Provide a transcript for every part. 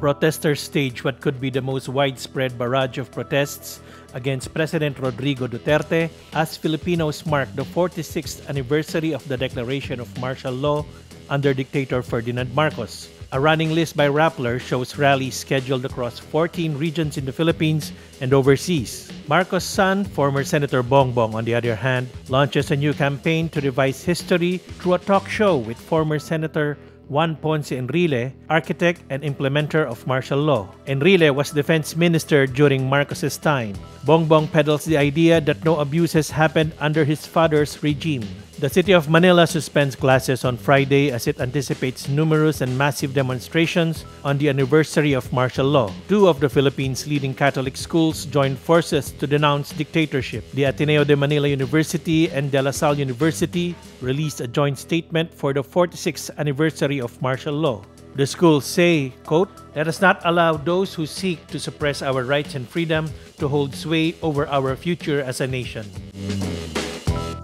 Protesters staged what could be the most widespread barrage of protests against President Rodrigo Duterte as Filipinos mark the 46th anniversary of the declaration of martial law under dictator Ferdinand Marcos. A running list by Rappler shows rallies scheduled across 14 regions in the Philippines and overseas. Marcos' son, former Senator Bongbong, on the other hand, launches a new campaign to revise history through a talk show with former Senator Juan Ponce ENRILE, architect and implementer of martial law. ENRILE was defense minister during Marcos's time. Bongbong peddles the idea that no abuses happened under his father's regime. The city of Manila suspends classes on Friday as it anticipates numerous and massive demonstrations on the anniversary of martial law. Two of the Philippines' leading Catholic schools joined forces to denounce dictatorship. The Ateneo de Manila University and De La Salle University released a joint statement for the 46th anniversary of martial law. The schools say, quote, "Let us not allow those who seek to suppress our rights and freedom to hold sway over our future as a nation."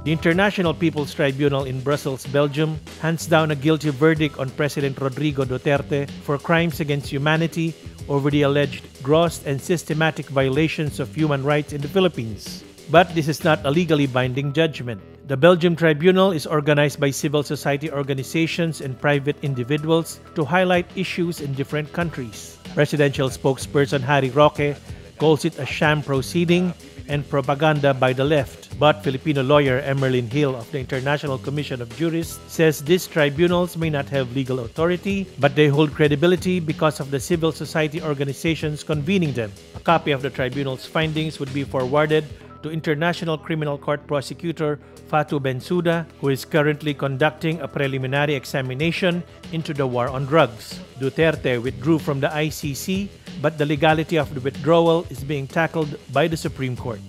The International People's Tribunal in Brussels, Belgium, hands down a guilty verdict on President Rodrigo Duterte for crimes against humanity over the alleged gross and systematic violations of human rights in the Philippines. But this is not a legally binding judgment. The Belgium Tribunal is organized by civil society organizations and private individuals to highlight issues in different countries. Presidential spokesperson Harry Roque calls it a sham proceeding and propaganda by the left. But Filipino lawyer Emerlyn Hill of the International Commission of Jurists says these tribunals may not have legal authority, but they hold credibility because of the civil society organizations convening them. A copy of the tribunal's findings would be forwarded to International Criminal Court Prosecutor FATOU BENSOUDA, who is currently conducting a preliminary examination into the war on drugs. Duterte withdrew from the ICC, but the legality of the withdrawal is being tackled by the Supreme Court.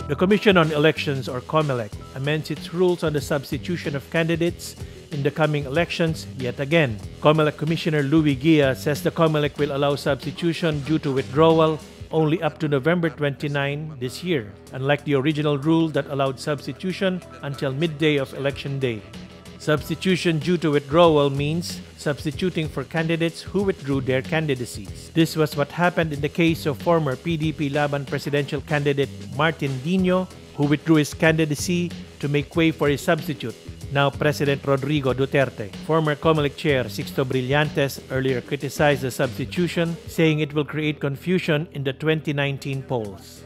The Commission on Elections, or Comelec, amends its rules on the substitution of candidates in the coming elections yet again. Comelec Commissioner Louis Guia says the Comelec will allow substitution due to withdrawal only up to November 29 this year, unlike the original rule that allowed substitution until midday of election day. Substitution due to withdrawal means substituting for candidates who withdrew their candidacies. This was what happened in the case of former PDP-LABAN presidential candidate Martin DIÑO, who withdrew his candidacy to make way for his substitute, now President Rodrigo Duterte. Former Comelec chair Sixto Brillantes earlier criticized the substitution, saying it will create confusion in the 2019 polls.